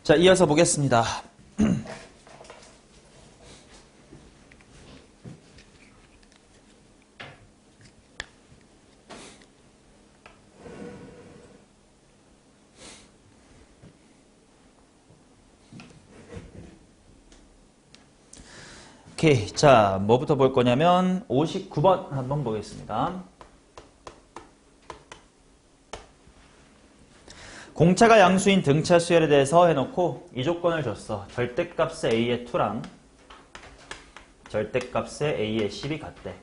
자, 이어서 보겠습니다. 오케이. 자, 뭐부터 볼 거냐면 59번 한번 보겠습니다. 공차가 양수인 등차 수열에 대해서 해놓고 이 조건을 줬어. 절대값의 a의 2랑 절대값의 a의 10이 같대.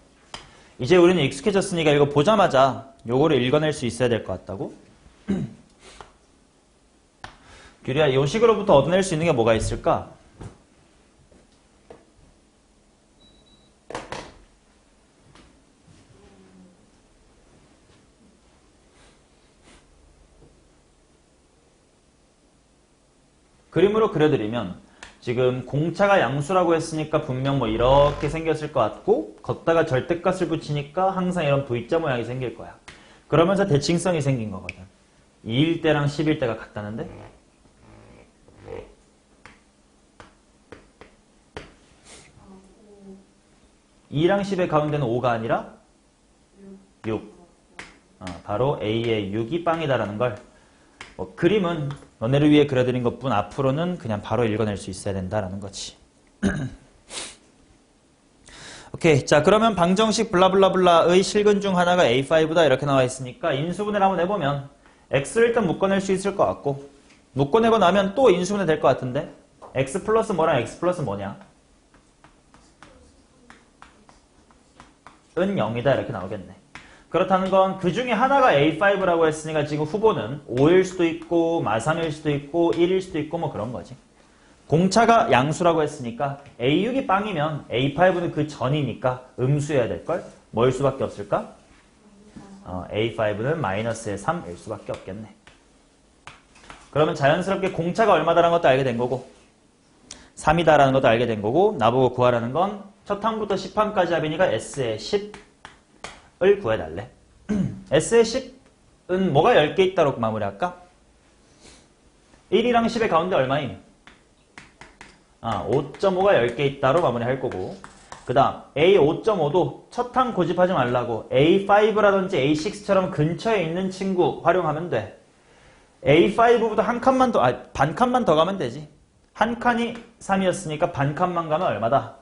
이제 우리는 익숙해졌으니까 이거 보자마자 요거를 읽어낼 수 있어야 될 것 같다고? 규리야, 이 식으로부터 얻어낼 수 있는 게 뭐가 있을까? 그림으로 그려드리면 지금 공차가 양수라고 했으니까 분명 뭐 이렇게 생겼을 것 같고 걷다가 절대값을 붙이니까 항상 이런 V자 모양이 생길 거야. 그러면서 대칭성이 생긴 거거든. 2일 때랑 10일 때가 같다는데? (2) 랑 10의 가운데는 5가 아니라 6. 바로 A의 6이 빵이다라는 걸 그림은 너네를 위해 그려드린 것뿐 앞으로는 그냥 바로 읽어낼 수 있어야 된다라는 거지. 오케이. 자, 그러면 방정식 블라블라블라의 실근 중 하나가 A5다 이렇게 나와 있으니까 인수분해를 한번 해보면 X를 일단 묶어낼 수 있을 것 같고 묶어내고 나면 또 인수분해 될 것 같은데 X 플러스 뭐랑 X 플러스 뭐냐? 은 0이다 이렇게 나오겠네. 그렇다는 건 그 중에 하나가 A5라고 했으니까 지금 후보는 5일 수도 있고 마3일 수도 있고 1일 수도 있고 뭐 그런 거지. 공차가 양수라고 했으니까 A6이 빵이면 A5는 그 전이니까 음수여야 될걸? 뭐일 수밖에 없을까? A5는 마이너스의 3일 수밖에 없겠네. 그러면 자연스럽게 공차가 얼마다라는 것도 알게 된 거고 3이다라는 것도 알게 된 거고 나보고 구하라는 건 첫 항부터 10항까지 합이니까 S의 10을 구해달래. S의 10은 뭐가 10개 있다로 마무리할까? 1이랑 10의 가운데 얼마임? 5.5가 10개 있다로 마무리할 거고 그 다음 A 5.5도 첫 항 고집하지 말라고 A5라든지 A6처럼 근처에 있는 친구 활용하면 돼. A5보다 한 칸만 더, 반 칸만 더 가면 되지. 한 칸이 3이었으니까 반 칸만 가면 얼마다?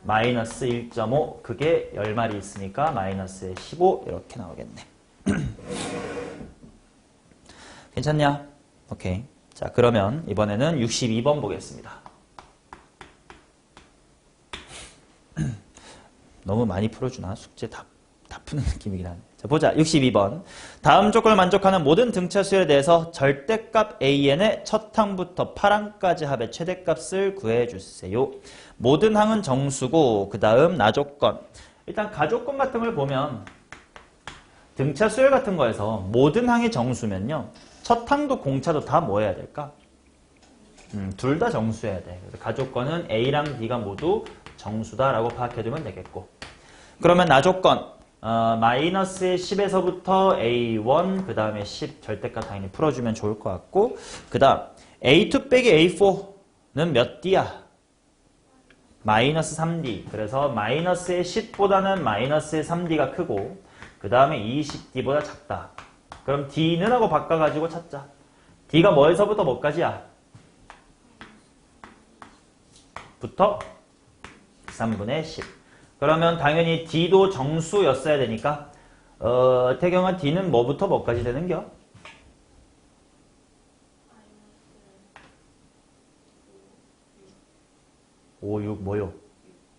마이너스 1.5 그게 10마리 있으니까 마이너스의 15 이렇게 나오겠네. 괜찮냐? 오케이. 자, 그러면 이번에는 62번 보겠습니다. 너무 많이 풀어주나? 숙제 다 푸는 느낌이긴 하네. 자, 보자. 62번. 다음 조건을 만족하는 모든 등차 수열에 대해서 절대값 AN의 첫 항부터 8항까지 합의 최대값을 구해주세요. 모든 항은 정수고 그 다음 나조건. 일단 가조건 같은 걸 보면 등차 수열 같은 거에서 모든 항이 정수면요. 첫 항도 공차도 다 뭐 해야 될까? 둘 다 정수해야 돼. 그래서 가조건은 A랑 B가 모두 정수다라고 파악해두면 되겠고. 그러면 나조건 마이너스의 10에서부터 A1 그 다음에 10 절대값 당연히 풀어주면 좋을 것 같고 그 다음 A2 빼기 A4는 몇 D야? 마이너스 3D. 그래서 마이너스의 10보다는 마이너스의 3D가 크고 그 다음에 20D보다 작다. 그럼 D는 하고 바꿔가지고 찾자. D가 뭐에서부터 뭐까지야? 부터 3분의 10. 그러면 당연히 D도 정수였어야 되니까 태경아 D는 뭐부터 뭐까지 되는겨? 5, 6 뭐요?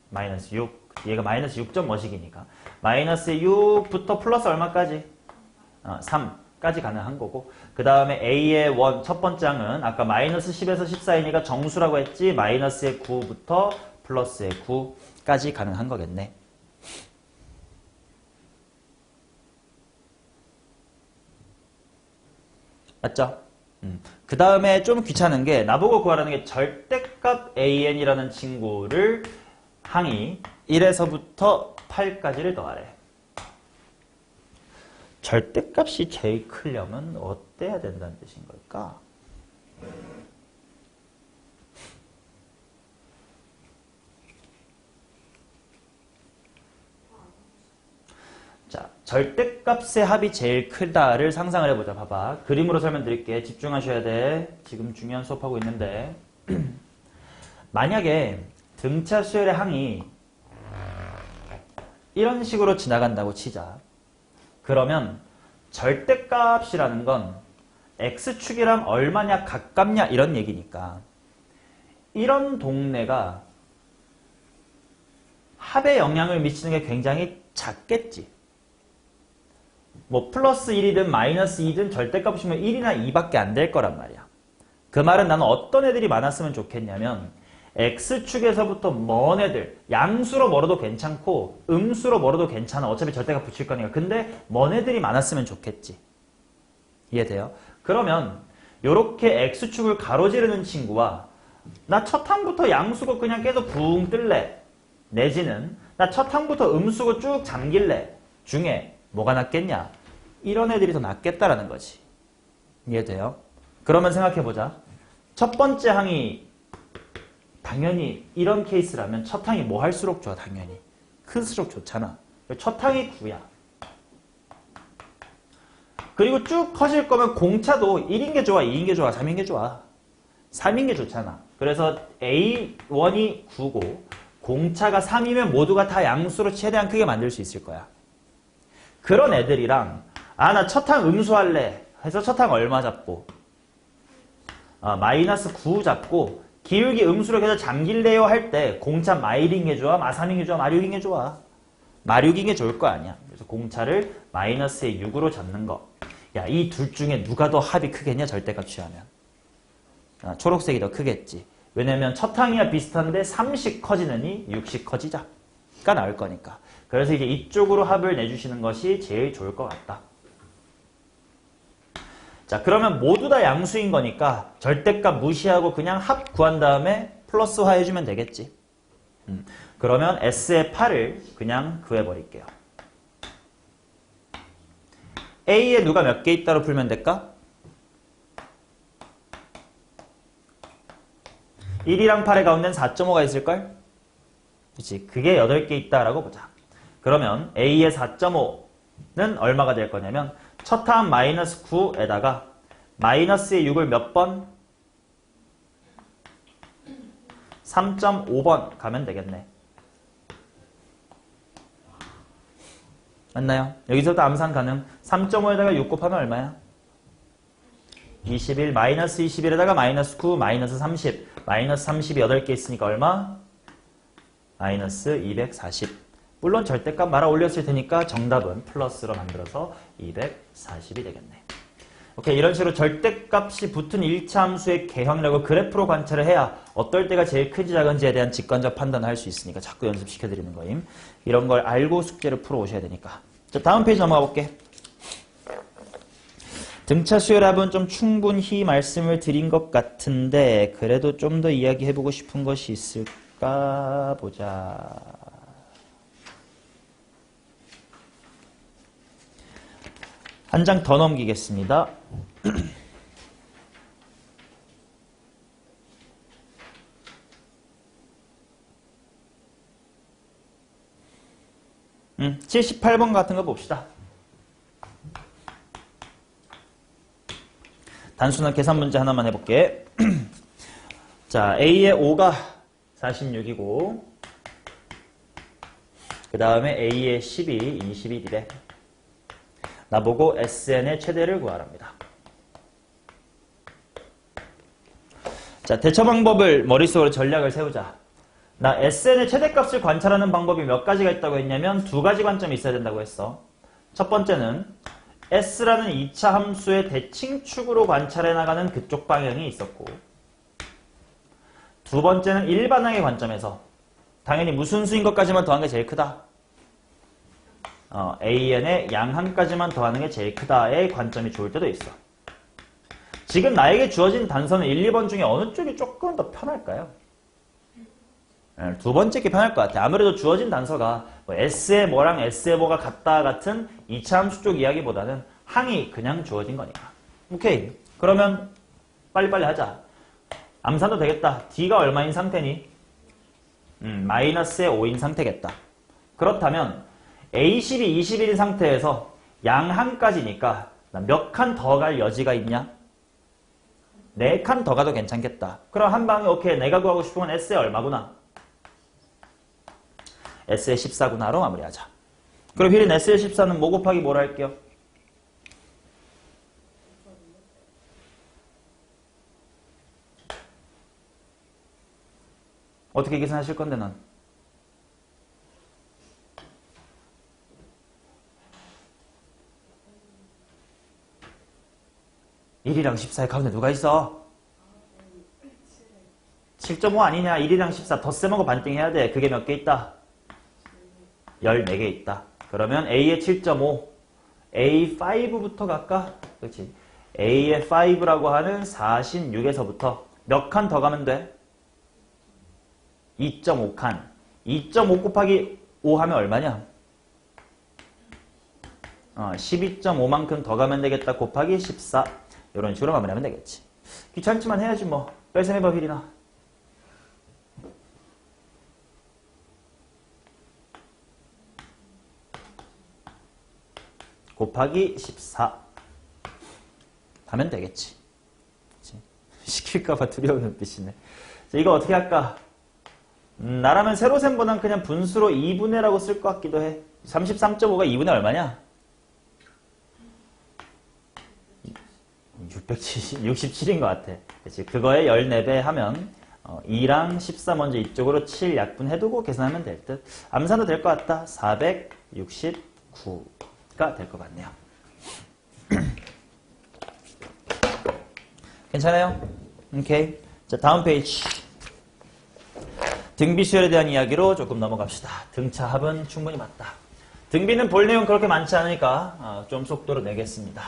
마이너스 6. 얘가 마이너스 6점 뭐식이니까 마이너스 6부터 플러스 얼마까지? 3까지 가능한 거고 그 다음에 A의 첫 번째 항은 아까 마이너스 10에서 14이니까 정수라고 했지 마이너스의 9부터 플러스의 9까지 가능한 거겠네. 맞죠? 그 다음에 좀 귀찮은 게 나보고 구하라는 게 절대값 AN이라는 친구를 항이 1에서부터 8까지를 더하래. 절대값이 제일 크려면 어때야 된다는 뜻인 걸까? 자, 절대값의 합이 제일 크다를 상상을 해보자. 봐봐. 그림으로 설명드릴게. 집중하셔야 돼. 지금 중요한 수업하고 있는데 만약에 등차 수열의 항이 이런 식으로 지나간다고 치자. 그러면 절대값이라는 건 x축이랑 얼마냐 가깝냐 이런 얘기니까 이런 동네가 합에 영향을 미치는 게 굉장히 작겠지. 뭐 플러스 1이든 마이너스 2든 절대값이면 1이나 2밖에 안 될 거란 말이야. 그 말은 나는 어떤 애들이 많았으면 좋겠냐면 x축에서부터 먼 애들, 양수로 멀어도 괜찮고 음수로 멀어도 괜찮아. 어차피 절대값 붙일 거니까. 근데 먼 애들이 많았으면 좋겠지. 이해돼요? 그러면 요렇게 x축을 가로지르는 친구와 나 첫 항부터 양수고 그냥 계속 붕 뜰래 내지는 나 첫 항부터 음수고 쭉 잠길래 중에 뭐가 낫겠냐? 이런 애들이 더 낫겠다라는 거지. 이해돼요? 그러면 생각해보자. 첫 번째 항이 당연히 이런 케이스라면 첫 항이 뭐 할수록 좋아? 당연히 클수록 좋잖아. 첫 항이 9야. 그리고 쭉 커질 거면 공차도 1인 게 좋아? 2인 게 좋아? 3인 게 좋아? 3인 게 좋잖아. 그래서 A1이 9고 공차가 3이면 모두가 다 양수로 최대한 크게 만들 수 있을 거야. 그런 애들이랑 나 첫 항 음수할래 해서 첫 항 얼마 잡고 마이너스 9 잡고 기울기 음수로 계속 잠길래요 할 때 공차 마일인 게 좋아? 마3인 게 좋아? 마6인 게 좋아? 마6인 게 좋을 거 아니야. 그래서 공차를 마이너스의 6으로 잡는 거. 야, 이 둘 중에 누가 더 합이 크겠냐? 절대값 취하면. 초록색이 더 크겠지. 왜냐면 첫 항이야 비슷한데 3씩 커지느니 6씩 커지자가 나올 거니까. 그래서 이제 이쪽으로 합을 내주시는 것이 제일 좋을 것 같다. 자, 그러면 모두 다 양수인 거니까 절대값 무시하고 그냥 합 구한 다음에 플러스화 해주면 되겠지. 그러면 S의 8을 그냥 구해버릴게요. A에 누가 몇 개 있다로 풀면 될까? 1이랑 8의 가운데는 4.5가 있을걸? 그치? 그게 8개 있다라고 보자. 그러면 A의 4.5는 얼마가 될 거냐면 첫 항 마이너스 9에다가 마이너스의 6을 몇 번? 3.5번 가면 되겠네. 맞나요? 여기서부터 암산 가능. 3.5에다가 6 곱하면 얼마야? 21, 마이너스 21에다가 마이너스 9, 마이너스 30. 마이너스 30이 8개 있으니까 얼마? 마이너스 240. 물론 절대값 말아 올렸을 테니까 정답은 플러스로 만들어서 240이 되겠네. 오케이, 이런 식으로 절대값이 붙은 1차 함수의 개형이라고 그래프로 관찰을 해야 어떨 때가 제일 큰지 작은지에 대한 직관적 판단을 할 수 있으니까 자꾸 연습시켜드리는 거임. 이런 걸 알고 숙제를 풀어 오셔야 되니까. 자, 다음 페이지 넘어가 볼게. 등차 수열의 합은 좀 충분히 말씀을 드린 것 같은데 그래도 좀 더 이야기해보고 싶은 것이 있을까 보자. 한 장 더 넘기겠습니다. 음, 78번 같은 거 봅시다. 단순한 계산 문제 하나만 해볼게. 자, A의 5가 46이고 그 다음에 A의 10이 21이래. 나보고 SN의 최대를 구하랍니다. 자, 대처 방법을 머릿속으로 전략을 세우자. 나 SN의 최대값을 관찰하는 방법이 몇 가지가 있다고 했냐면 두 가지 관점이 있어야 된다고 했어. 첫 번째는 S라는 2차 함수의 대칭축으로 관찰해 나가는 그쪽 방향이 있었고 두 번째는 일반항의 관점에서 당연히 무슨 수인 것까지만 더한 게 제일 크다. AN의 양항까지만 더하는 게 제일 크다의 관점이 좋을 때도 있어. 지금 나에게 주어진 단서는 1, 2번 중에 어느 쪽이 조금 더 편할까요? 두 번째 게 편할 것 같아. 아무래도 주어진 단서가 뭐 S의 뭐랑 S의 뭐가 같다 같은 2차 함수 쪽 이야기보다는 항이 그냥 주어진 거니까. 오케이. 그러면 빨리빨리 하자. 암산도 되겠다. D가 얼마인 상태니? 마이너스의 5인 상태겠다. 그렇다면 A10이 21인 상태에서 양 한 가지니까 몇 칸 더 갈 여지가 있냐? 4칸 더 가도 괜찮겠다. 그럼 한 방에 오케이. 내가 구하고 싶은 건 S의 얼마구나? S의 14구나로 마무리하자. 그럼 휘린 S의 14는 뭐 곱하기 뭐로 할게요? 어떻게 계산하실 건데 넌? (1이랑 14의 가운데 누가 있어? 7.5 아니냐? 1이랑 14 덧셈하고 반띵해야 돼. 그게 몇 개 있다? 14개 있다. 그러면 A의 7.5 A5부터 갈까? 그렇지. A의 5라고 하는 46에서부터 몇 칸 더 가면 돼? 2.5칸. 2.5 곱하기 5 하면 얼마냐? 12.5만큼 더 가면 되겠다. 곱하기 14. 이런 식으로 마무리하면 되겠지. 귀찮지만 해야지 뭐. 뺄셈 해봐, 휘리나. 곱하기 14 하면 되겠지. 그치? 시킬까봐 두려운 눈빛이네. 자, 이거 어떻게 할까? 나라면 세로셈보단 그냥 분수로 2분의 라고 쓸 것 같기도 해. 33.5가 2분의 얼마냐? 67인 것 같아. 그치? 그거에 14배 하면 2랑 14 먼저 이쪽으로 7 약분해두고 계산하면 될 듯. 암산도 될 것 같다. 469가 될 것 같네요. 괜찮아요? 오케이. 자, 다음 페이지. 등비 수열에 대한 이야기로 조금 넘어갑시다. 등차 합은 충분히 맞다. 등비는 볼 내용 그렇게 많지 않으니까 좀 속도로 내겠습니다.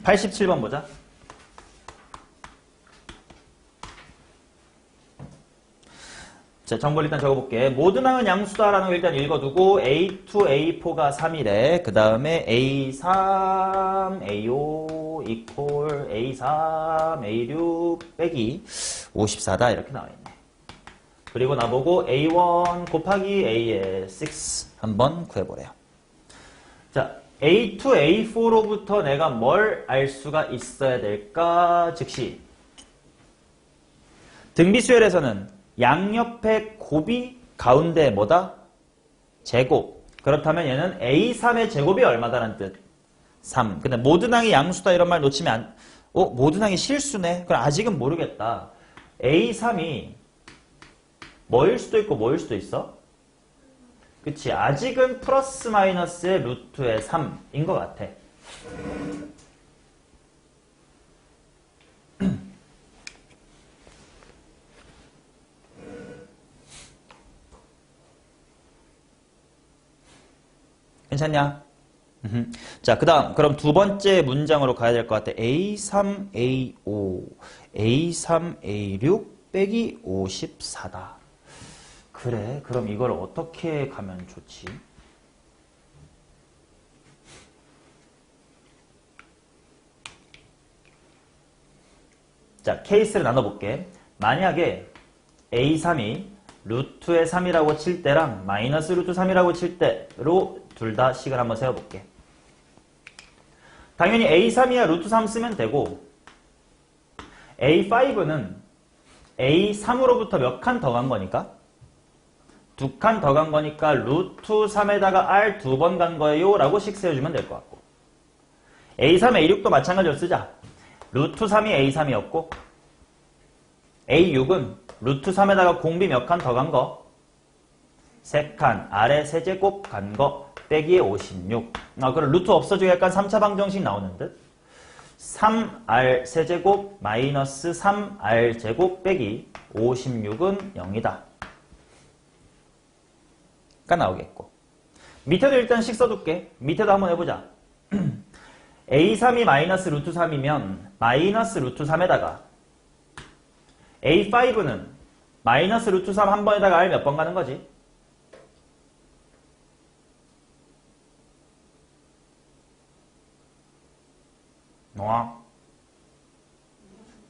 87번 보자. 자, 정보를 일단 적어볼게. 모든 항은 양수다라는 걸 일단 읽어두고 A2, A4가 3이래. 그 다음에 A3, A5 equal A3, A6 빼기 54다 이렇게 나와있네. 그리고 나보고 A1 곱하기 A의 6 한번 구해보래요. 자, A2, A4로부터 내가 뭘 알 수가 있어야 될까? 즉시 등비수열에서는 양옆에 곱이 가운데 뭐다? 제곱. 그렇다면 얘는 A3의 제곱이 얼마다라는 뜻? 3. 근데 모든 항이 양수다 이런 말 놓치면 모든 항이 실수네? 그럼 아직은 모르겠다. A3이 뭐일 수도 있고 뭐일 수도 있어? 그치. 아직은 플러스 마이너스의 루트의 3인 것 같아. 괜찮냐? 자, 그 다음 그럼 두 번째 문장으로 가야 될 것 같아. A3, A5, A3, A6 빼기 54다. 그래, 그럼 이걸 어떻게 가면 좋지? 자, 케이스를 나눠볼게. 만약에 A3이 루트의 3이라고 칠 때랑 마이너스 루트 3이라고 칠 때로 둘 다 식을 한번 세워볼게. 당연히 A3이야 루트 3 쓰면 되고 A5는 A3으로부터 몇 칸 더 간 거니까? 2칸 더 간 거니까 루트 3에다가 R 2번 간 거예요 라고 식 세워주면 될 것 같고 A3, A6도 마찬가지로 쓰자. 루트 3이 A3이었고 A6은 루트 3에다가 공비 몇 칸 더 간 거? 3칸 아래 세제곱 간 거 빼기에 56. 그럼 루트 없어지고 약간 3차 방정식 나오는 듯? 3R 세제곱 마이너스 3R 제곱 빼기 56은 0이다. 가 나오겠고 밑에도 일단 식 써둘게. 밑에도 한번 해보자. A3이 마이너스 루트 3이면 마이너스 루트 3에다가 A5는 마이너스 루트 3 한 번에다가 R 몇 번 가는 거지?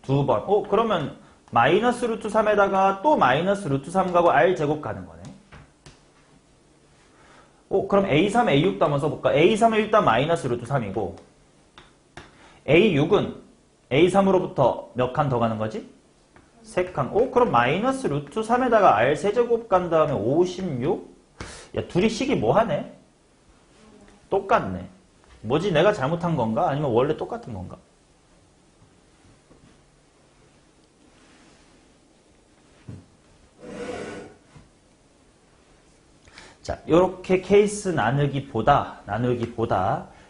2번. 그러면 마이너스 루트 3에다가 또 마이너스 루트 3 가고 r제곱 가는 거네. 그럼 A3, A6도 한번 써볼까? A3은 일단 마이너스 루트 3이고 A6은 A3으로부터 몇 칸 더 가는 거지? 3칸. 그럼 마이너스 루트 3에다가 R 세제곱 간 다음에 56? 야, 둘이 식이 뭐하네? 똑같네. 뭐지? 내가 잘못한 건가? 아니면 원래 똑같은 건가? 자, 요렇게 케이스 나누기보다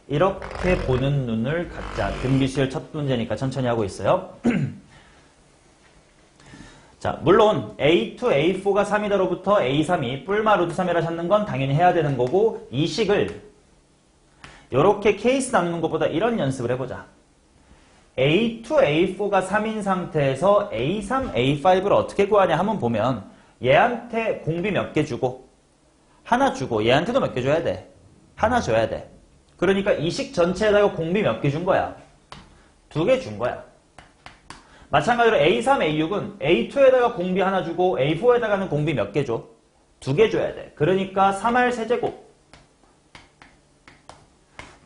이렇게 보는 눈을 갖자. 등비수열 첫 문제니까 천천히 하고 있어요. 자, 물론 A2, A4가 3이다로부터 A3이 뿔마 루트 3이라 찾는 건 당연히 해야 되는 거고 이 식을 요렇게 케이스 나누는 것보다 이런 연습을 해보자. A2, A4가 3인 상태에서 A3, A5를 어떻게 구하냐 한번 보면 얘한테 공비 몇 개 주고 하나 주고 얘한테도 몇 개 줘야 돼. 하나 줘야 돼. 그러니까 이 식 전체에다가 공비 몇 개 준 거야? 2개 준 거야. 마찬가지로 A3, A6은 A2에다가 공비 하나 주고 A4에다가는 공비 몇 개 줘? 2개 줘야 돼. 그러니까 3R 세제곱.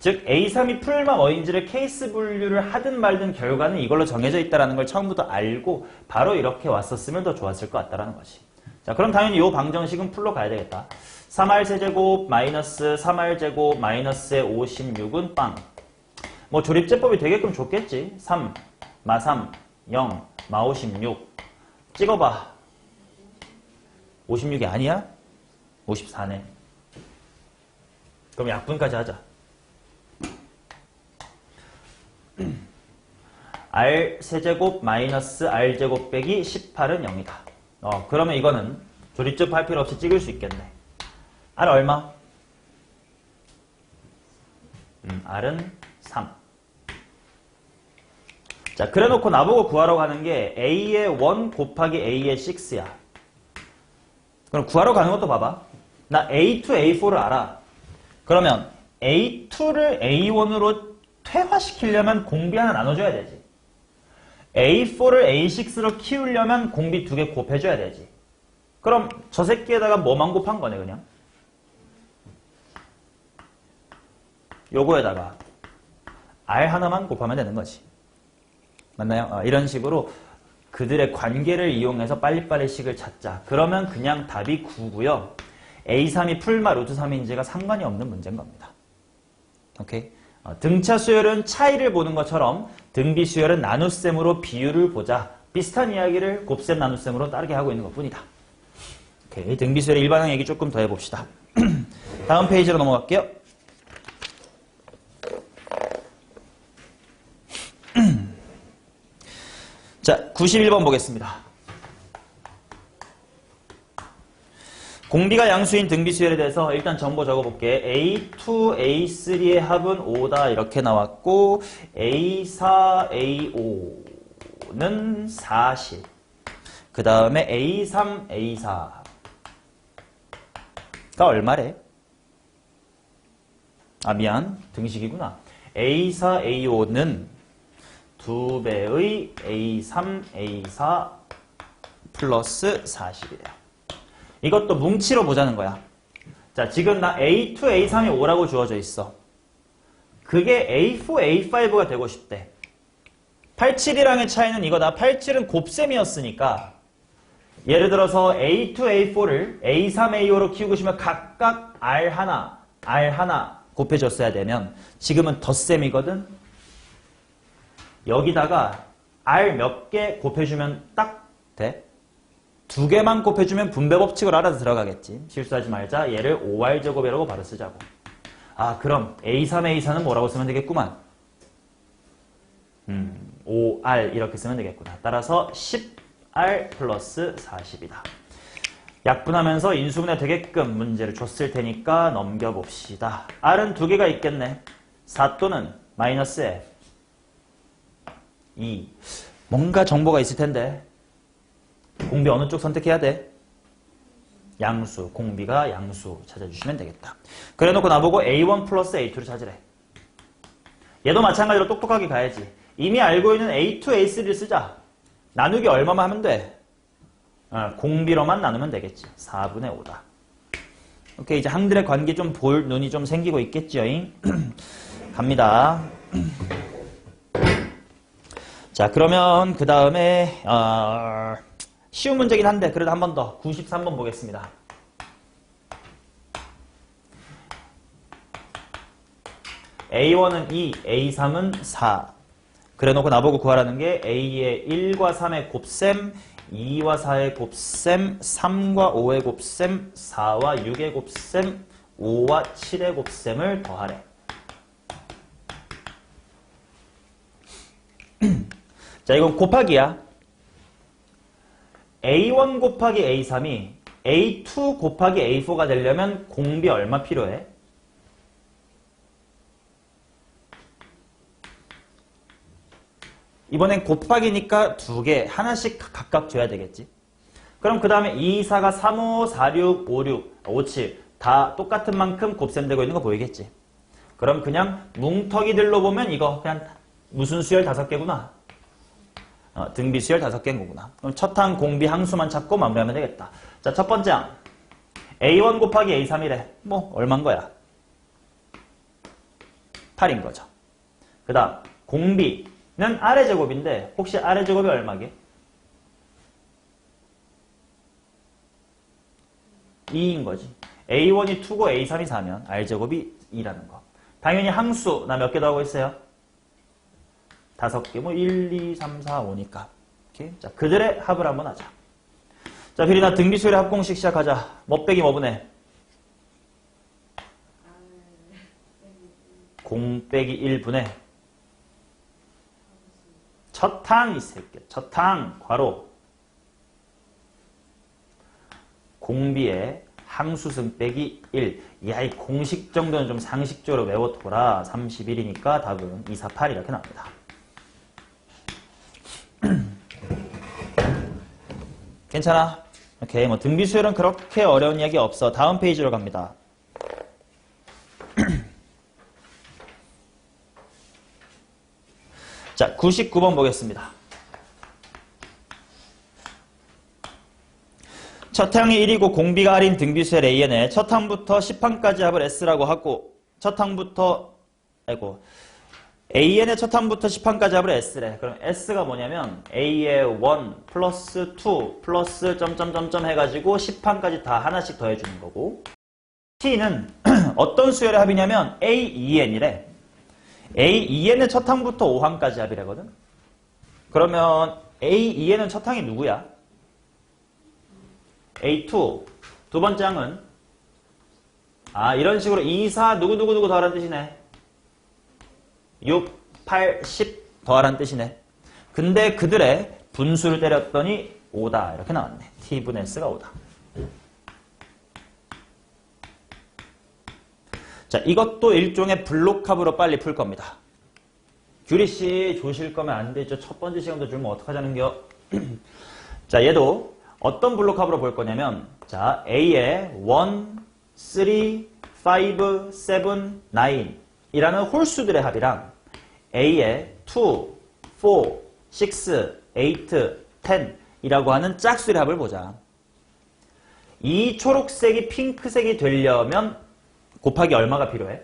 즉 A3이 풀마 뭐인지를 케이스 분류를 하든 말든 결과는 이걸로 정해져 있다는 걸 처음부터 알고 바로 이렇게 왔었으면 더 좋았을 것 같다는 거지. 자, 그럼 당연히 이 방정식은 풀로 가야 되겠다. 3R 세제곱 마이너스 3R 제곱 마이너스의 56은 빵. 뭐 조립제법이 되게끔 좋겠지. 3, 마 3, 0, 마 56. 찍어봐. 56이 아니야? 54네. 그럼 약분까지 하자. R 세제곱 마이너스 R 제곱 빼기 18은 0이다. 그러면 이거는 조립제법 할 필요 없이 찍을 수 있겠네. R 얼마? R은 3. 자, 그래 놓고 나보고 구하라고 하는 게 A의 1 곱하기 A의 6야. 그럼 구하러 가는 것도 봐봐. 나 A2, A4를 알아. 그러면 A2를 A1으로 퇴화시키려면 공비 하나 나눠줘야 되지. A4를 A6로 키우려면 공비 2개 곱해줘야 되지. 그럼 저 새끼에다가 뭐만 곱한 거네 그냥. 요거에다가 R 하나만 곱하면 되는 거지. 맞나요? 이런 식으로 그들의 관계를 이용해서 빨리빨리 식을 찾자. 그러면 그냥 답이 9고요. A3이 풀마 루트 3인지가 상관이 없는 문제인 겁니다. 오케이? 등차 수열은 차이를 보는 것처럼 등비 수열은 나눗셈으로 비율을 보자. 비슷한 이야기를 곱셈 나눗셈으로 따르게 하고 있는 것뿐이다. 오케이, 등비 수열의 일반항 얘기 조금 더 해봅시다. 다음 페이지로 넘어갈게요. 자, 91번 보겠습니다. 공비가 양수인 등비수열에 대해서 일단 정보 적어볼게. A2, A3의 합은 5다 이렇게 나왔고 A4, A5는 40. 그 다음에 A3, A4가 얼마래? 미안. 등식이구나. A4, A5는 2배의 A3, A4 플러스 40이에요. 이것도 뭉치로 보자는 거야. 자, 지금 나 A2, A3이 5라고 주어져 있어. 그게 A4, A5가 되고 싶대. 87이랑의 차이는 이거다. 87은 곱셈이었으니까 예를 들어서 A2, A4를 A3, A5로 키우고 싶으면 각각 R 하나 곱해줬어야 되면 지금은 덧셈이거든. 여기다가 R 몇 개 곱해주면 딱 돼? 2개만 곱해주면 분배 법칙을 알아서 들어가겠지. 실수하지 말자. 얘를 5R 제곱이라고 바로 쓰자고. 그럼 A3, A4는 뭐라고 쓰면 되겠구만. 5R 이렇게 쓰면 되겠구나. 따라서 10R 플러스 40이다. 약분하면서 인수분해 되게끔 문제를 줬을 테니까 넘겨봅시다. R은 2개가 있겠네. 4 또는 마이너스에 2. 뭔가 정보가 있을 텐데. 공비 어느 쪽 선택해야 돼? 양수. 공비가 양수 찾아주시면 되겠다. 그래 놓고 나보고 A1 플러스 A2를 찾으래. 얘도 마찬가지로 똑똑하게 가야지. 이미 알고 있는 A2, A3를 쓰자. 나누기 얼마만 하면 돼? 공비로만 나누면 되겠지. 4분의 5다. 오케이, 이제 항들의 관계 좀 볼 눈이 좀 생기고 있겠죠. 갑니다. 자, 그러면 그 다음에 쉬운 문제긴 한데 그래도 한 번 더 93번 보겠습니다. A1은 2, A3은 4. 그래놓고 나보고 구하라는 게 A의 1과 3의 곱셈, 2와 4의 곱셈, 3과 5의 곱셈, 4와 6의 곱셈, 5와 7의 곱셈을 더하래. 자, 이건 곱하기야. A1 곱하기 A3이 A2 곱하기 A4가 되려면 공비 얼마 필요해? 이번엔 곱하기니까 두 개, 하나씩 각각 줘야 되겠지. 그럼 그 다음에 2, 4가 3, 5, 4, 6, 5, 6, 5, 7 다 똑같은 만큼 곱셈되고 있는 거 보이겠지. 그럼 그냥 뭉텅이들로 보면 이거 그냥 무슨 수열 5개구나. 등비 수열 5개인 거구나. 그럼 첫 항 공비 항수만 찾고 마무리하면 되겠다. 자, 첫 번째 항. A1 곱하기 A3이래. 뭐 얼마인 거야? 8인 거죠. 그 다음 공비는 아래 제곱인데 혹시 아래 제곱이 얼마게? 2인 거지. A1이 2고 A3이 4면 R제곱이 2라는 거. 당연히 항수 나 몇 개 더하고 있어요? 5개. 뭐 1, 2, 3, 4, 5니까. 오케이? 자, 그들의 합을 한번 하자. 자, 비리나 등비수열의 합공식 시작하자. 뭐 빼기 뭐 분해? 0 빼기 1분해. 첫 항 이 새끼. 첫 항 괄호. 공비의 항수승 빼기 1. 야, 이 공식 정도는 좀 상식적으로 외워둬라. 31이니까 답은 2, 4, 8 이렇게 나옵니다. 괜찮아? 오케이, 뭐 등비수열은 그렇게 어려운 이야기 없어. 다음 페이지로 갑니다. 자, 99번 보겠습니다. 첫 항이 1이고 공비가 R인 등비수열 AN의 첫 항부터 10항까지 합을 S라고 하고 첫 항부터 AN의 첫 항부터 10항까지 합을 S래. 그럼 S가 뭐냐면 A의 1 플러스 2 플러스 점점점점 해가지고 10항까지 다 하나씩 더해주는 거고 T는 어떤 수열의 합이냐면 AEN이래. AEN의 첫 항부터 5항까지 합이라거든. 그러면 AEN은 첫 항이 누구야? A2. 두 번째 항은 이런 식으로 2, 4 누구누구누구 더하라는 뜻이네. 6, 8, 10 더하라는 뜻이네. 근데 그들의 분수를 때렸더니 5다. 이렇게 나왔네. T분의 S가 5다. 자, 이것도 일종의 블록합으로 빨리 풀 겁니다. 규리씨 조실 거면 안 되죠. 첫 번째 시간도 주면 어떡하자는겨. 자, 얘도 어떤 블록합으로 볼 거냐면 자, A의 1, 3, 5, 7, 9 이라는 홀수들의 합이랑 A의 2, 4, 6, 8, 10 이라고 하는 짝수의 합을 보자. 이 초록색이 핑크색이 되려면 곱하기 얼마가 필요해?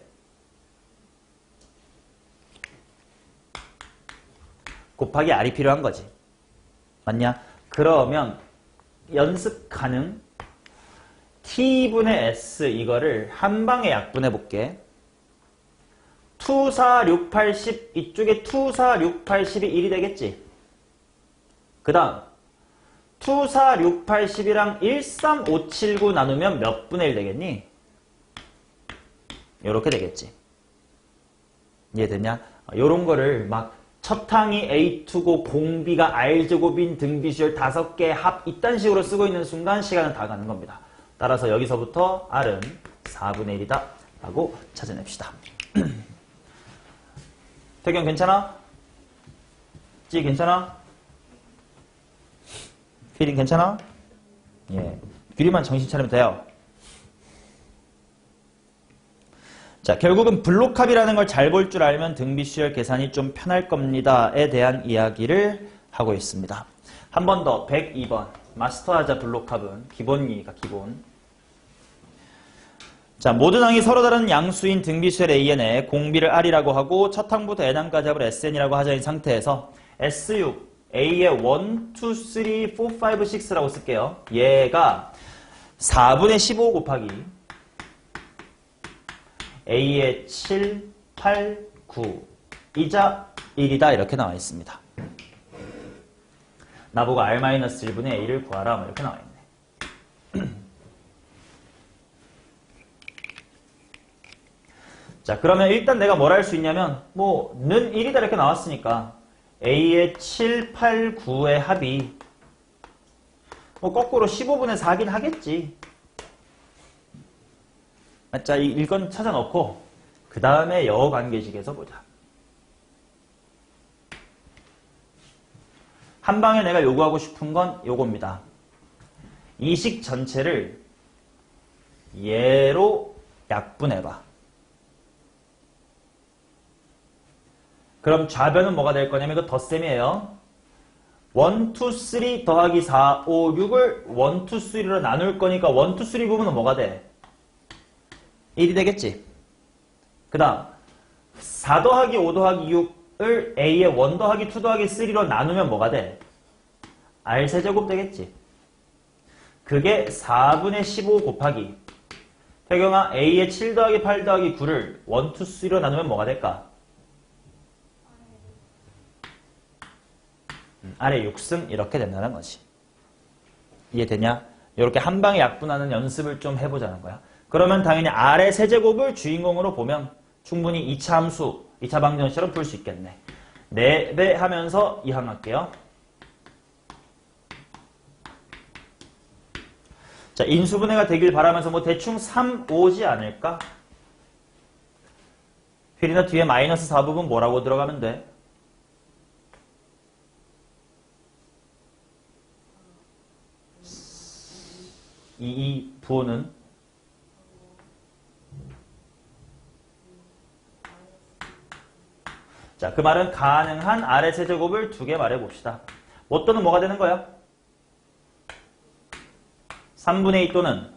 곱하기 R이 필요한 거지. 맞냐? 그러면 연습 가능? T분의 S 이거를 한 방에 약분해 볼게. 2, 4, 6, 8, 10 이쪽에 2, 4, 6, 8, 10이 1이 되겠지. 그 다음 2, 4, 6, 8, 10이랑 1, 3, 5, 7, 9 나누면 몇 분의 1 되겠니? 요렇게 되겠지. 이해됐냐? 요런 거를 막 첫 항이 A2고 공비가 R제곱인 등비수열 5개 합 이딴 식으로 쓰고 있는 순간 시간은 다 가는 겁니다. 따라서 여기서부터 R은 4분의 1이다 라고 찾아냅시다. 태경 괜찮아? 찌 괜찮아? 피딩 괜찮아? 예. 규리만 정신 차리면 돼요. 자, 결국은 블록합이라는 걸 잘 볼 줄 알면 등비수열 계산이 좀 편할 겁니다에 대한 이야기를 하고 있습니다. 한 번 더 102번 마스터하자 블록합은 기본이니까 기본. 자, 모든 항이 서로 다른 양수인 등비수열 AN에 공비를 R이라고 하고 첫 항부터 N항까지 합을 SN이라고 하자인 상태에서 S6 A의 1, 2, 3, 4, 5, 6라고 쓸게요. 얘가 4분의 15 곱하기 A의 7, 8, 9 이자 1이다 이렇게 나와 있습니다. 나보고 R-1분의 A를 구하라 뭐 이렇게 나와 있네. 자, 그러면 일단 내가 뭘 할 수 있냐면 뭐 는 1이다 이렇게 나왔으니까 A의 7, 8, 9의 합이 뭐 거꾸로 15분의 4긴 하겠지. 자, 이건 찾아놓고 그 다음에 여관계식에서 보자. 한 방에 내가 요구하고 싶은 건 요겁니다. 이 식 전체를 얘로 약분해봐. 그럼 좌변은 뭐가 될 거냐면 이거 덧셈이에요. 1, 2, 3 더하기 4, 5, 6을 1, 2, 3로 나눌 거니까 1, 2, 3 부분은 뭐가 돼? 1이 되겠지. 그 다음 4 더하기 5 더하기 6을 A의 1 더하기 2 더하기 3로 나누면 뭐가 돼? R세제곱 되겠지. 그게 4분의 15 곱하기 태경아 A의 7 더하기 8 더하기 9를 1, 2, 3로 나누면 뭐가 될까? 아래 6승 이렇게 된다는 거지. 이해되냐? 이렇게 한 방에 약분하는 연습을 좀 해보자는 거야. 그러면 당연히 아래 세제곱을 주인공으로 보면 충분히 2차 함수, 2차 방정식처럼 풀 수 있겠네. 4배 하면서 이항할게요. 자, 인수분해가 되길 바라면서 뭐 대충 3, 5지 않을까? 휠이나 뒤에 마이너스 4부분 뭐라고 들어가면 돼? 2 부호는 자, 그 말은 가능한 아래 세제곱을 2개 말해봅시다. 뭐 또는 뭐가 되는 거야? 3분의 2 또는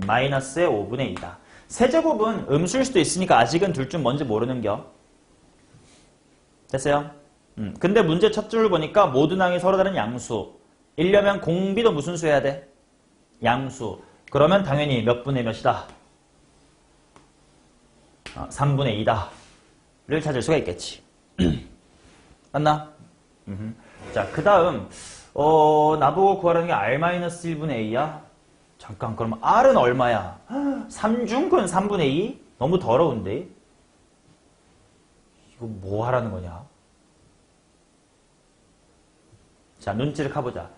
마이너스의 5분의 2다. 세제곱은 음수일 수도 있으니까 아직은 둘 중 뭔지 모르는겨. 됐어요? 근데 문제 첫 줄을 보니까 모든 항이 서로 다른 양수. 이려면 공비도 무슨 수 해야 돼? 양수. 그러면 당연히 몇 분의 몇이다? 3분의 2다. 를 찾을 수가 있겠지. 맞나? 자, 그 다음 나보고 구하라는 게 R-1분의 A야? 잠깐, 그러면 R은 얼마야? 3중근 3분의 2? 너무 더러운데? 이거 뭐 하라는 거냐? 자, 눈치를 가보자.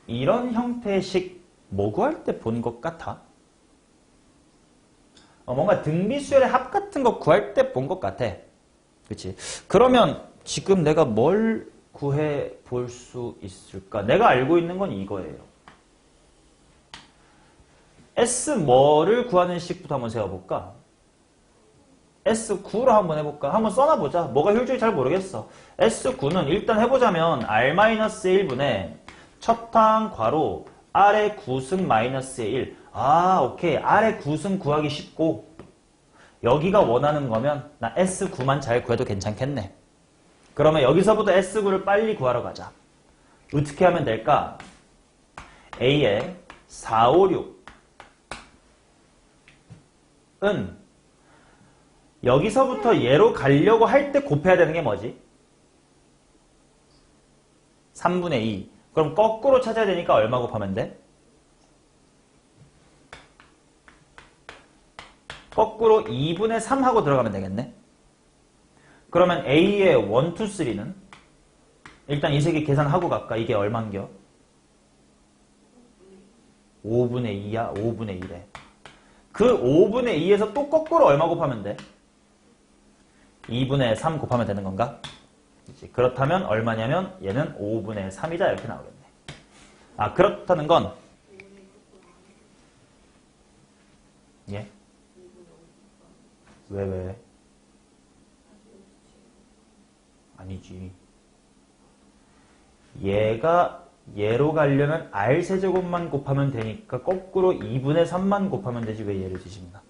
이런 형태의 식 뭐 구할 때 본 것 같아? 뭔가 등비수열의 합 같은 거 구할 때 본 것 같아. 그치? 그러면 지금 내가 뭘 구해 볼 수 있을까? 내가 알고 있는 건 이거예요. S 뭐를 구하는 식부터 한번 세워볼까? S9로 한번 해볼까? 한번 써놔보자. 뭐가 효율적인지 잘 모르겠어. S9는 일단 해보자면 R-1분의 첫항 괄호 R의 9승 마이너스의 1. 아, 오케이. R의 9승 구하기 쉽고 여기가 원하는 거면 나 S9만 잘 구해도 괜찮겠네. 그러면 여기서부터 S9를 빨리 구하러 가자. 어떻게 하면 될까? A의 4, 5, 6은 여기서부터 얘로 가려고 할 때 곱해야 되는 게 뭐지? 3분의 2. 그럼 거꾸로 찾아야 되니까 얼마 곱하면 돼? 거꾸로 2분의 3 하고 들어가면 되겠네. 그러면 A의 1, 2, 3는 일단 이 세 개 계산하고 갈까? 이게 얼만겨? 5분의 2야? 5분의 1에. 그 5분의 2에서 또 거꾸로 얼마 곱하면 돼? 2분의 3 곱하면 되는 건가? 그치. 그렇다면 얼마냐면 얘는 5분의 3이다 이렇게 나오겠네. 아, 그렇다는 건 예? 왜? 아니지. 얘가 얘로 가려면 r 세제곱만 곱하면 되니까 거꾸로 2분의 3만 곱하면 되지 왜 얘를 뒤집나.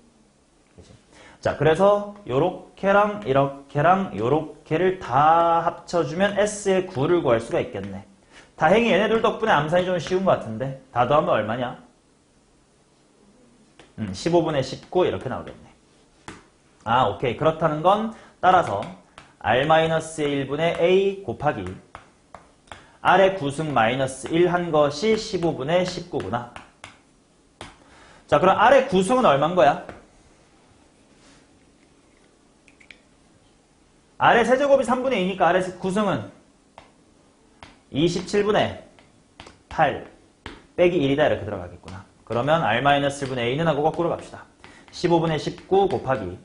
그치? 자, 그래서 요렇게랑 이렇게랑 요렇게를 다 합쳐주면 s의 9를 구할 수가 있겠네. 다행히 얘네들 덕분에 암산이 좀 쉬운 것 같은데 다 더하면 얼마냐? 15분의 19 이렇게 나오겠네. 아, 오케이. 그렇다는 건 따라서 r-1분의 a 곱하기 r의 9승 마이너스 1 한 것이 15분의 19구나. 자, 그럼 r의 9승은 얼마인 거야? r의 세제곱이 3분의 2니까 r의 9승은 27분의 8 빼기 1이다 이렇게 들어가겠구나. 그러면 r-1분의 a는 하고 거꾸로 갑시다. 15분의 19 곱하기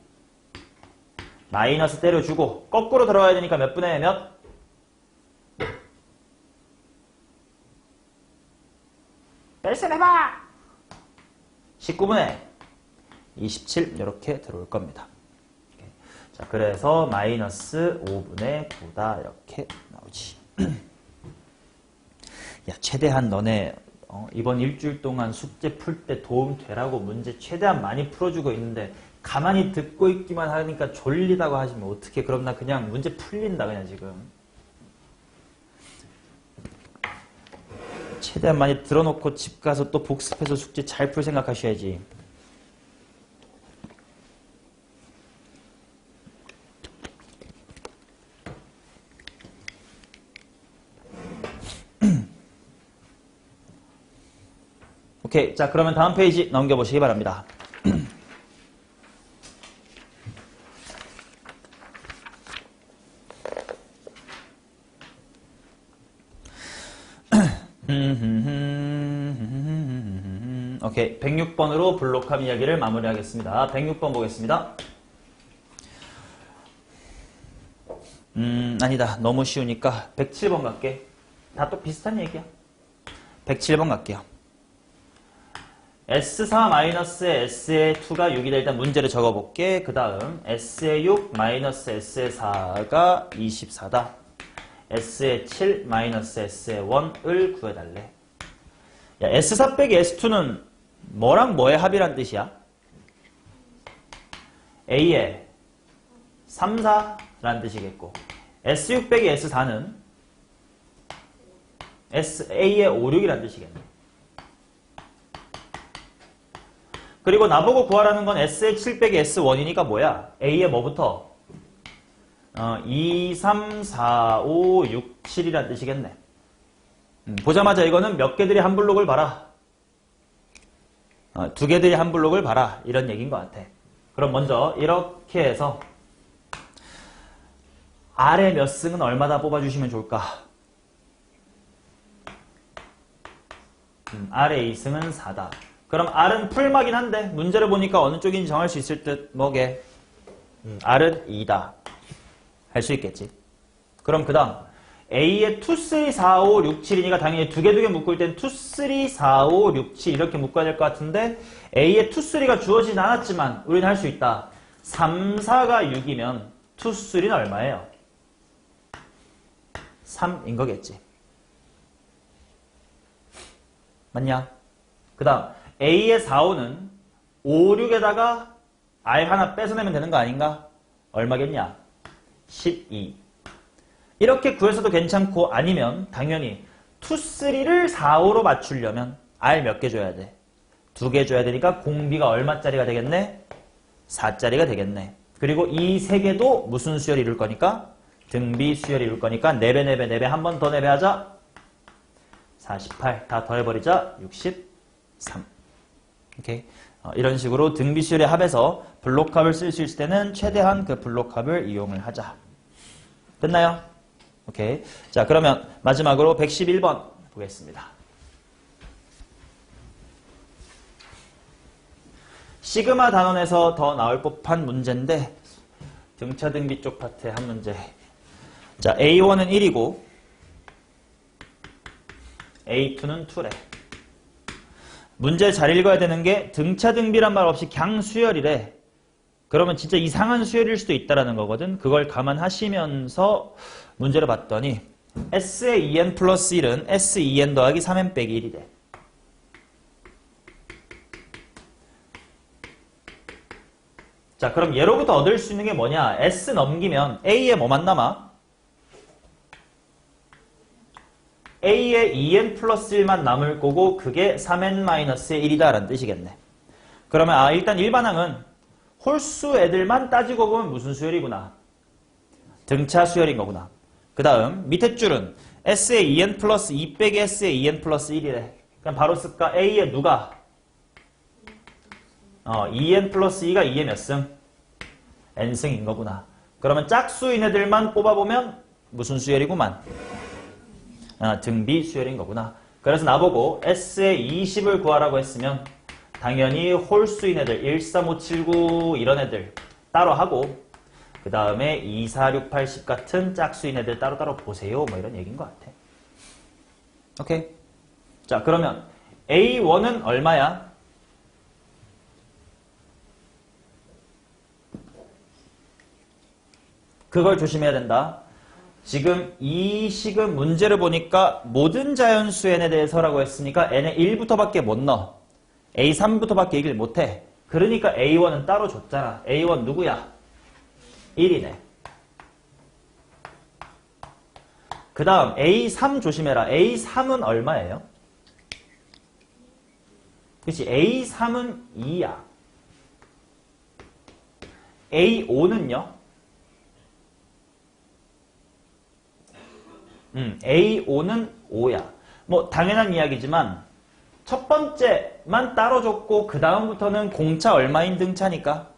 마이너스 때려주고 거꾸로 들어가야 되니까 몇 분의 몇? 뺄셈해봐! 19분의 27 이렇게 들어올 겁니다. 자, 그래서 마이너스 5분의 9다 이렇게 나오지. 야, 최대한 너네 이번 일주일 동안 숙제 풀 때 도움 되라고 문제 최대한 많이 풀어주고 있는데 가만히 듣고 있기만 하니까 졸리다고 하시면 어떡해. 그럼 나 그냥 문제 풀린다 그냥 지금. 최대한 많이 들어놓고 집 가서 또 복습해서 숙제 잘 풀 생각하셔야지. 오케이. 자, 그러면 다음 페이지 넘겨보시기 바랍니다. 오케이. 106번으로 블록함 이야기를 마무리하겠습니다. 106번 보겠습니다. 아니다. 너무 쉬우니까 107번 갈게. 다 또 비슷한 얘기야. 107번 갈게요. S4-의 S의 2가 6이다. 일단 문제를 적어볼게. 그 다음 S의 6 마이너스 S의 4가 24다. S의 7 마이너스 S의 1을 구해달래. 야, S4 빼기 S2는 뭐랑 뭐의 합이란 뜻이야? A의 3, 4라는 뜻이겠고 S6 빼기 S4는 A의 5, 6이라는 뜻이겠네. 그리고 나보고 구하라는 건 S의 7 빼기 S1이니까 뭐야? A의 뭐부터? 2, 3, 4, 5, 6, 7이라는 뜻이겠네. 보자마자 이거는 몇 개들이 한 블록을 봐라. 두 개들이 한 블록을 봐라. 이런 얘기인 것 같아. 그럼 먼저 이렇게 해서 R의 몇 승은 얼마나 뽑아주시면 좋을까? R의 2승은 4다. 그럼 R은 풀마긴 한데 문제를 보니까 어느 쪽인지 정할 수 있을 듯 뭐게? R은 2다. 할 수 있겠지. 그럼 그 다음 A의 2, 3, 4, 5, 6, 7이니까 당연히 두 개 묶을 땐 2, 3, 4, 5, 6, 7 이렇게 묶어야 될 것 같은데 A의 2, 3가 주어지진 않았지만 우리는 할 수 있다. 3, 4가 6이면 2, 3는 얼마예요? 3인 거겠지. 맞냐? 그 다음 A의 4, 5는 5, 6에다가 R 하나 뺏어내면 되는 거 아닌가? 얼마겠냐? 12. 이렇게 구해서도 괜찮고 아니면 당연히 2, 3를 4, 5로 맞추려면 R 몇 개 줘야 돼? 2개 줘야 되니까 공비가 얼마짜리가 되겠네? 4짜리가 되겠네. 그리고 이 3개도 무슨 수열이 이룰 거니까? 등비 수열이 이룰 거니까 4배, 4배, 4배 한 번 더 4배 하자. 48. 다 더해버리자. 63. 오케이. 이런 식으로 등비 수열의 합에서 블록합을 쓸 수 있을 때는 최대한 그 블록합을 이용을 하자. 됐나요? 오케이. 자, 그러면 마지막으로 111번 보겠습니다. 시그마 단원에서 더 나올 법한 문제인데 등차 등비 쪽 파트의 한 문제. 자, A1은 1이고 A2는 2래. 문제 잘 읽어야 되는 게 등차 등비란 말 없이 그냥 수열이래. 그러면 진짜 이상한 수열일 수도 있다라는 거거든. 그걸 감안하시면서 문제를 봤더니 S의 2n 플러스 1은 S 2n 더하기 3n 빼기 1이래. 자, 그럼 얘로부터 얻을 수 있는 게 뭐냐? S 넘기면 A에 뭐만 남아? A에 2n 플러스 1만 남을 거고 그게 3n-의 1이다 라는 뜻이겠네. 그러면 일단 일반항은 홀수 애들만 따지고 보면 무슨 수열이구나? 등차 수열인 거구나. 그 다음 밑에 줄은 S의 2n 플러스 2 빼기 S의 2n 플러스 1이래. 그럼 바로 쓸까? A에 누가? 2n 플러스 2가 2의 몇 승? n승인 거구나. 그러면 짝수인 애들만 뽑아보면 무슨 수열이구만? 등비 수열인 거구나. 그래서 나보고 S의 20을 구하라고 했으면 당연히 홀수인 애들 1, 3, 5, 7, 9 이런 애들 따로 하고 그 다음에 2, 4, 6, 8, 10 같은 짝수인 애들 따로따로 보세요. 뭐 이런 얘기인 것 같아. 오케이? 자, 그러면 A1은 얼마야? 그걸 조심해야 된다. 지금 이 식은 문제를 보니까 모든 자연수 n에 대해서라고 했으니까 n에 1부터밖에 못 넣어. A3부터밖에 얘기를 못해. 그러니까 A1은 따로 줬잖아. A1 누구야? 1이네. 그 다음 A3 조심해라. A3은 얼마예요? 그치? A3은 2야. A5는요? A5는 5야. 뭐 당연한 이야기지만 첫 번째만 따로 줬고 그 다음부터는 공차 얼마인 등차니까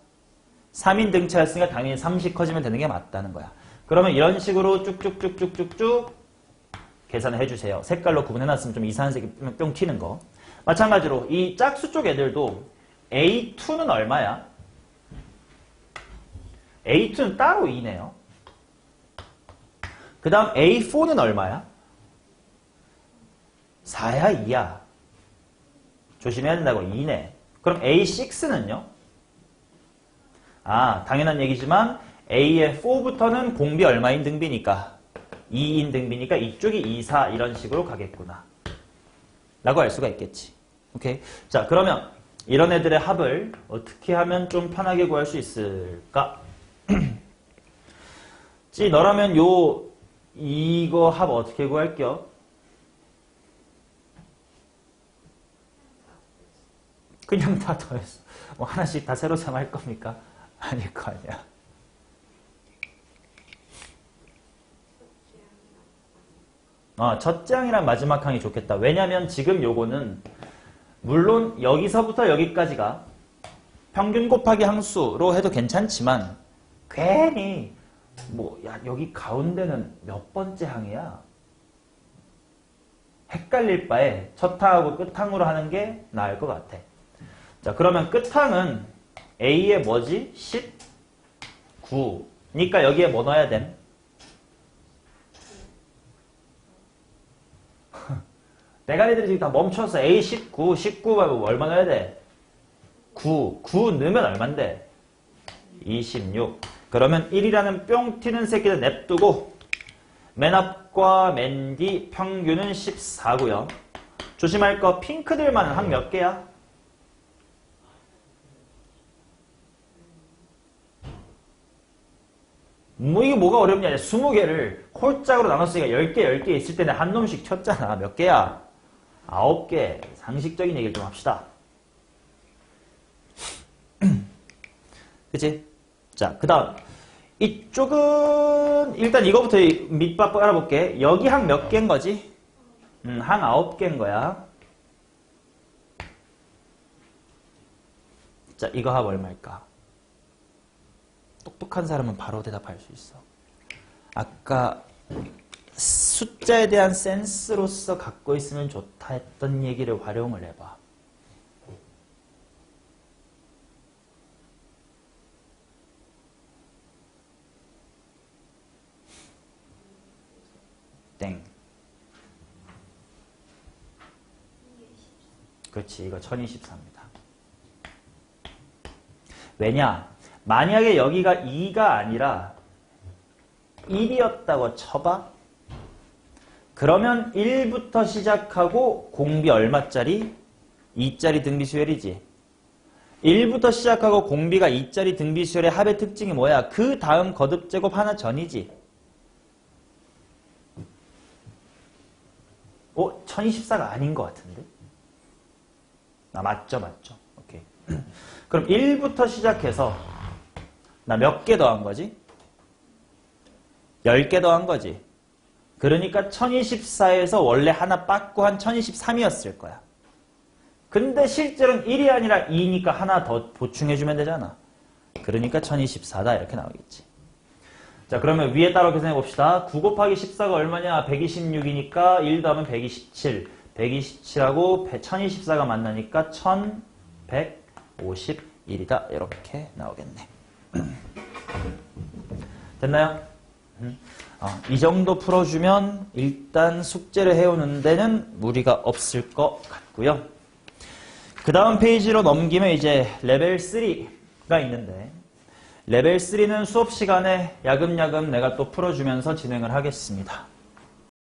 3인 등차였으니까 당연히 30 커지면 되는 게 맞다는 거야. 그러면 이런 식으로 쭉쭉쭉쭉쭉쭉 계산을 해주세요. 색깔로 구분해놨으면 좀 이상한 색이 뿅 튀는 거. 마찬가지로 이 짝수 쪽 애들도 A2는 얼마야? A2는 따로 2네요. 그 다음 A4는 얼마야? 4야 2야. 조심해야 된다고 2네. 그럼 A6는요? 당연한 얘기지만 A의 4부터는 공비 얼마인 등비니까 2인 등비니까 이쪽이 2, 4 이런 식으로 가겠구나. 라고 알 수가 있겠지. 오케이. 자, 그러면 이런 애들의 합을 어떻게 하면 좀 편하게 구할 수 있을까? 너라면 이거 합 어떻게 구할게요? 그냥 다 더했어. 뭐 하나씩 다 새로 삼할 겁니까? 아닐 거 아니야. 첫째 항이랑 마지막 항이 좋겠다. 왜냐면 지금 요거는 물론 여기서부터 여기까지가 평균 곱하기 항수로 해도 괜찮지만 괜히 여기 가운데는 몇 번째 항이야? 헷갈릴 바에 첫 항하고 끝 항으로 하는 게 나을 것 같아. 자, 그러면 끝 항은 A에 뭐지? 19. 니까 여기에 뭐 넣어야 됨? 대가리들이 지금 다 멈춰서 A19, 19가 얼마 넣어야 돼? 9. 9 넣으면 얼만데? 26. 그러면 1이라는 뿅 튀는 새끼를 냅두고 맨 앞과 맨 뒤 평균은 14고요. 조심할 거 핑크들만은 한 몇 개야? 이게 뭐가 어렵냐? 20개를 홀짝으로 나눴으니까 10개, 10개 있을 때는 한 놈씩 쳤잖아. 몇 개야? 9개. 상식적인 얘기를 좀 합시다. 그치? 자, 그 다음. 이쪽은, 일단 이거부터 밑밥 알아볼게. 여기 항 몇 개인 거지? 항 9개인 거야. 자, 이거 합 얼마일까? 똑똑한 사람은 바로 대답할 수 있어. 아까 숫자에 대한 센스로서 갖고 있으면 좋다 했던 얘기를 활용을 해봐. 땡. 그렇지, 이거 1024입니다. 왜냐? 만약에 여기가 2가 아니라 1이었다고 쳐봐. 그러면 1부터 시작하고 공비 얼마짜리? 2짜리 등비수열이지. 1부터 시작하고 공비가 2짜리 등비수열의 합의 특징이 뭐야? 그 다음 거듭제곱 하나 전이지. 1024가 아닌 것 같은데? 맞죠. 오케이. 그럼 1부터 시작해서 나 몇 개 더한 거지? 10개 더한 거지. 그러니까 1024에서 원래 하나 빠꾸 한 1023이었을 거야. 근데 실제로는 1이 아니라 2니까 하나 더 보충해주면 되잖아. 그러니까 1024다 이렇게 나오겠지. 자, 그러면 위에 따로 계산해 봅시다. 9 곱하기 14가 얼마냐? 126이니까 1 더하면 127. 127하고 1024가 만나니까 1151이다. 이렇게 나오겠네. 됐나요? 이 정도 풀어주면 일단 숙제를 해오는 데는 무리가 없을 것 같고요. 그 다음 페이지로 넘기면 이제 레벨 3가 있는데 레벨 3는 수업 시간에 야금야금 내가 또 풀어주면서 진행을 하겠습니다.